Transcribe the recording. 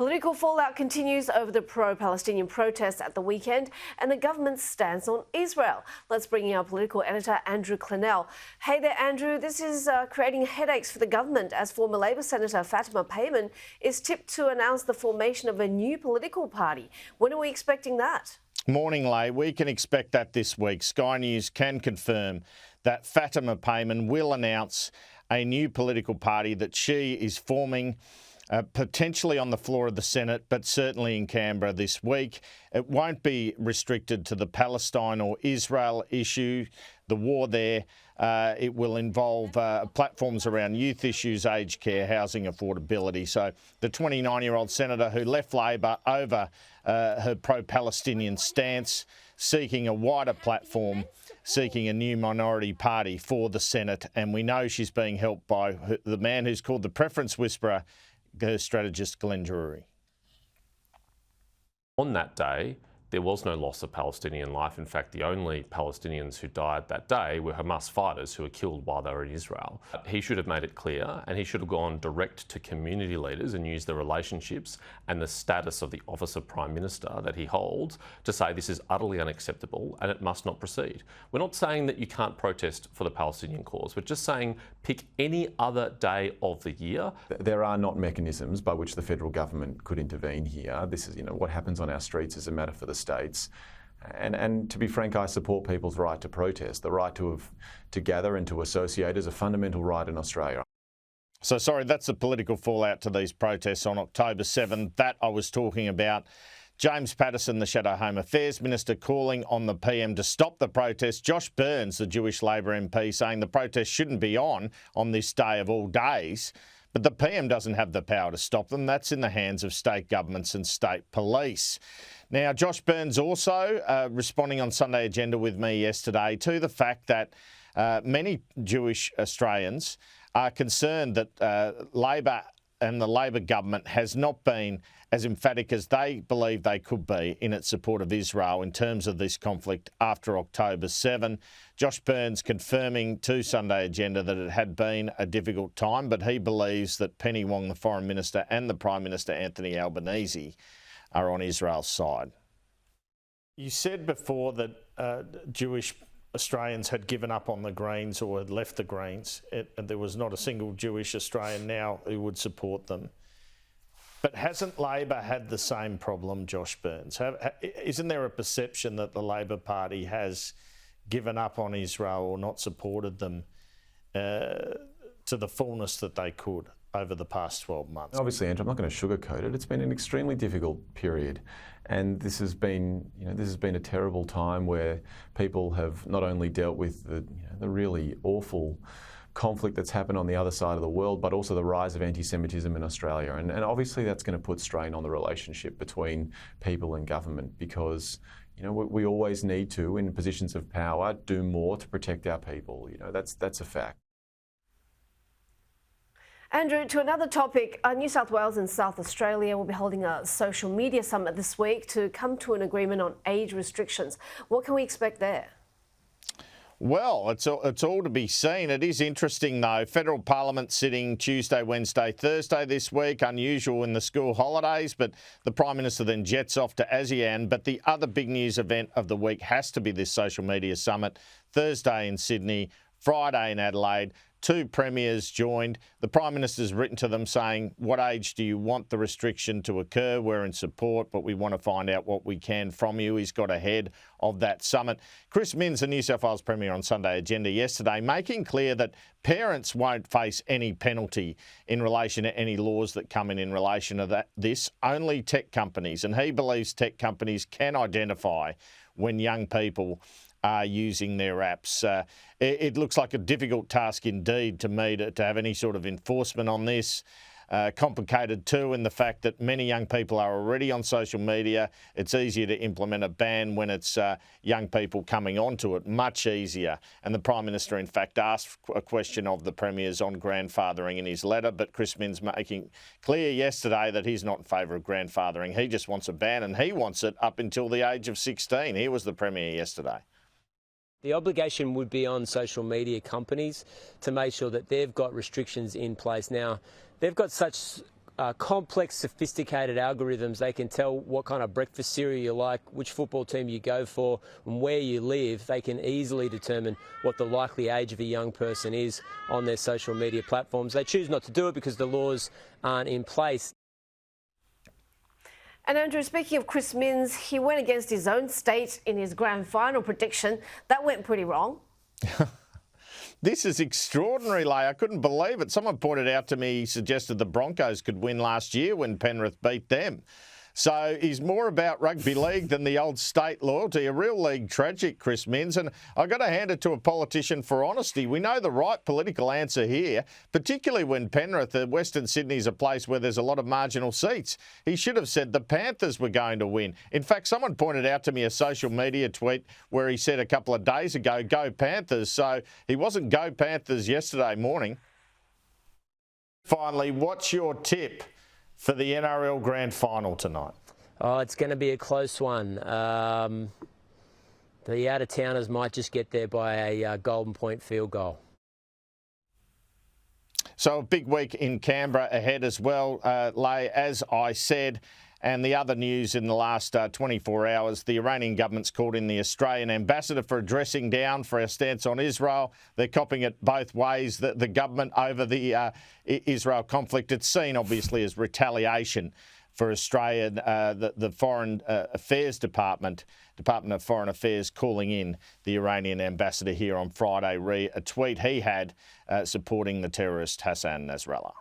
Political fallout continues over the pro-Palestinian protests at the weekend and the government's stance on Israel. Let's bring in our political editor, Andrew Clennell. Hey there, Andrew. This is creating headaches for the government as former Labor Senator Fatima Payman is tipped to announce the formation of a new political party. When are we expecting that? Morning, Lay. We can expect that this week. Sky News can confirm that Fatima Payman will announce a new political party that she is forming, potentially on the floor of the Senate, but certainly in Canberra this week. It won't be restricted to the Palestine or Israel issue, the war there. It will involve platforms around youth issues, aged care, housing affordability. So the 29-year-old senator who left Labor over her pro-Palestinian stance, seeking a wider platform, seeking a new minority party for the Senate. And we know she's being helped by the man who's called the preference whisperer, her strategist Glenn Drury. On that day, there was no loss of Palestinian life. In fact, the only Palestinians who died that day were Hamas fighters who were killed while they were in Israel. He should have made it clear, and he should have gone direct to community leaders and used the relationships and the status of the office of Prime Minister that he holds to say this is utterly unacceptable and it must not proceed. We're not saying that you can't protest for the Palestinian cause. We're just saying pick any other day of the year. There are not mechanisms by which the federal government could intervene here. This is, what happens on our streets is a matter for the states. And to be frank, I support people's right to protest. The right to gather and to associate is a fundamental right in Australia. So, sorry, that's the political fallout to these protests on October 7th. That I was talking about. James Patterson, the Shadow Home Affairs Minister, calling on the PM to stop the protests. Josh Burns, the Jewish Labor MP, saying the protests shouldn't be on this day of all days. But the PM doesn't have the power to stop them. That's in the hands of state governments and state police. Now, Josh Burns also responding on Sunday Agenda with me yesterday to the fact that many Jewish Australians are concerned that Labor and the Labor government has not been as emphatic as they believe they could be in its support of Israel in terms of this conflict after October 7. Josh Burns confirming to Sunday Agenda that it had been a difficult time, but he believes that Penny Wong, the Foreign Minister, and the Prime Minister, Anthony Albanese, are on Israel's side. You said before that Jewish Australians had given up on the Greens or had left the Greens. There was not a single Jewish Australian now who would support them. But hasn't Labor had the same problem, Josh Burns? Isn't there a perception that the Labor Party has given up on Israel or not supported them to the fullness that they could over the past 12 months? Obviously, Andrew, I'm not going to sugarcoat it. It's been an extremely difficult period. And this has been a terrible time where people have not only dealt with the really awful conflict that's happened on the other side of the world, but also the rise of anti-Semitism in Australia. And obviously that's going to put strain on the relationship between people and government because, we always need to, in positions of power, do more to protect our people. That's a fact. Andrew, to another topic, New South Wales and South Australia will be holding a social media summit this week to come to an agreement on age restrictions. What can we expect there? Well, it's all to be seen. It is interesting, though. Federal Parliament sitting Tuesday, Wednesday, Thursday this week. Unusual in the school holidays, but the Prime Minister then jets off to ASEAN. But the other big news event of the week has to be this social media summit. Thursday in Sydney, Friday in Adelaide. 2 premiers joined. The Prime Minister's written to them saying, what age do you want the restriction to occur? We're in support, but we want to find out what we can from you. He's got ahead of that summit. Chris Minns, the New South Wales Premier on Sunday Agenda yesterday, making clear that parents won't face any penalty in relation to any laws that come in relation to this, only tech companies. And he believes tech companies can identify when young people are using their apps. It looks like a difficult task indeed to me to have any sort of enforcement on this. Complicated too in the fact that many young people are already on social media. It's easier to implement a ban when it's young people coming onto it, much easier. And the Prime Minister, in fact, asked a question of the Premiers on grandfathering in his letter, but Chris Minns making clear yesterday that he's not in favour of grandfathering. He just wants a ban, and he wants it up until the age of 16. Here was the Premier yesterday. The obligation would be on social media companies to make sure that they've got restrictions in place. Now, they've got such complex, sophisticated algorithms. They can tell what kind of breakfast cereal you like, which football team you go for, and where you live. They can easily determine what the likely age of a young person is on their social media platforms. They choose not to do it because the laws aren't in place. And Andrew, speaking of Chris Minns, he went against his own state in his grand final prediction. That went pretty wrong. This is extraordinary, Leigh. I couldn't believe it. Someone pointed out to me, he suggested the Broncos could win last year when Penrith beat them. So he's more about rugby league than the old state loyalty. A real league tragic, Chris Minns. And I've got to hand it to a politician for honesty. We know the right political answer here, particularly when Penrith, Western Sydney, is a place where there's a lot of marginal seats. He should have said the Panthers were going to win. In fact, someone pointed out to me a social media tweet where he said a couple of days ago, go Panthers. So he wasn't go Panthers yesterday morning. Finally, what's your tip for the NRL Grand Final tonight? Oh, it's going to be a close one. The out-of-towners might just get there by a golden point field goal. So a big week in Canberra ahead as well, Leigh, as I said. And the other news in the last 24 hours, the Iranian government's called in the Australian ambassador for a dressing down for our stance on Israel. They're copping it both ways, the government over the Israel conflict. It's seen, obviously, as retaliation for Australia. The Foreign Affairs Department of Foreign Affairs, calling in the Iranian ambassador here on Friday, a tweet he had supporting the terrorist Hassan Nasrallah.